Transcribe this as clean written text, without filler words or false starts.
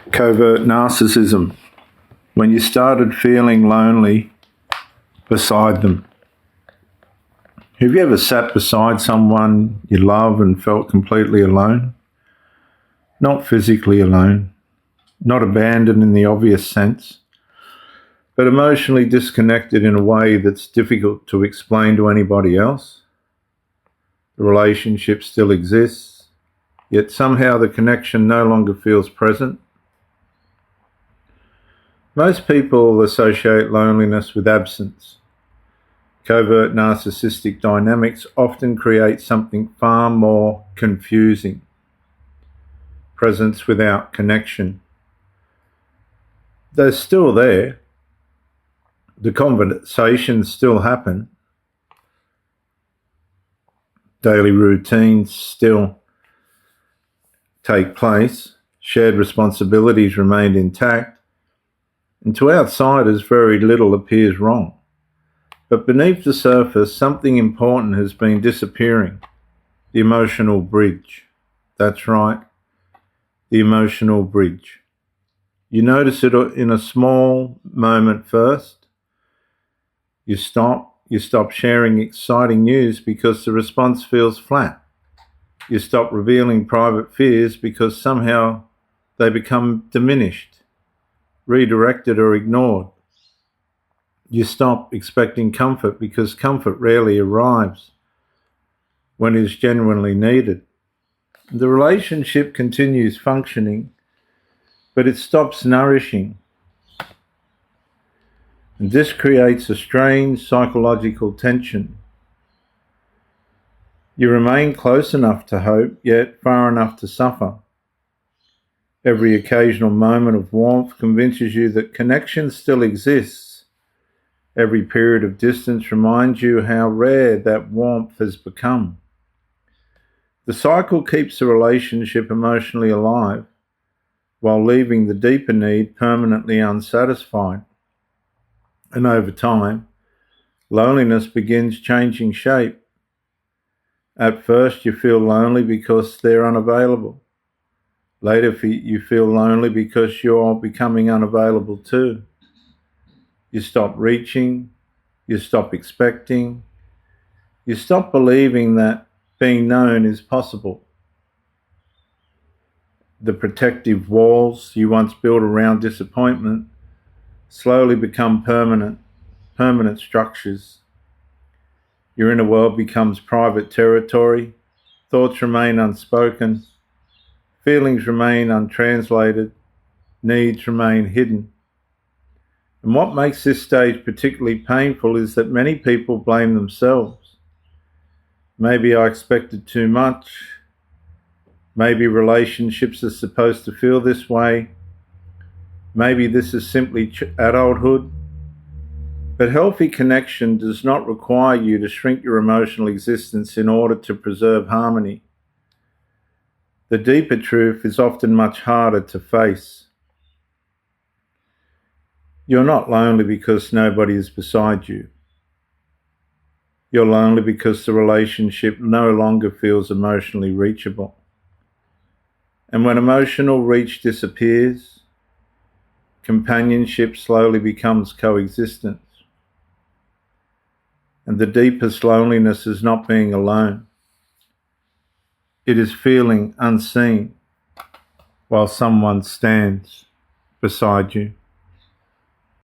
Covert narcissism, when you started feeling lonely beside them. Have you ever sat beside someone you love and felt completely alone? Not physically alone, not abandoned in the obvious sense, but emotionally disconnected in a way that's difficult to explain to anybody else. The relationship still exists, yet somehow the connection no longer feels present. Most people associate loneliness with absence. Covert narcissistic dynamics often create something far more confusing: presence without connection. They're still there. The conversations still happen. Daily routines still take place. Shared responsibilities remain intact. And to outsiders, very little appears wrong. But beneath the surface, something important has been disappearing. The emotional bridge. That's right, the emotional bridge. You notice it in a small moment first. You stop sharing exciting news because the response feels flat. You stop revealing private fears because somehow they become diminished, redirected or ignored. You stop expecting comfort because comfort rarely arrives when it is genuinely needed. The relationship continues functioning, but it stops nourishing. And this creates a strange psychological tension. You remain close enough to hope, yet far enough to suffer. Every occasional moment of warmth convinces you that connection still exists. Every period of distance reminds you how rare that warmth has become. The cycle keeps the relationship emotionally alive while leaving the deeper need permanently unsatisfied. And over time, loneliness begins changing shape. At first, you feel lonely because they're unavailable. Later, you feel lonely because you're becoming unavailable too. You stop reaching, you stop expecting, you stop believing that being known is possible. The protective walls you once built around disappointment slowly become permanent structures. Your inner world becomes private territory, thoughts remain unspoken, feelings remain untranslated, needs remain hidden. And what makes this stage particularly painful is that many people blame themselves. Maybe I expected too much. Maybe relationships are supposed to feel this way. Maybe this is simply adulthood. But healthy connection does not require you to shrink your emotional existence in order to preserve harmony. The deeper truth is often much harder to face. You're not lonely because nobody is beside you. You're lonely because the relationship no longer feels emotionally reachable. And when emotional reach disappears, companionship slowly becomes coexistence. And the deepest loneliness is not being alone. It is feeling unseen while someone stands beside you.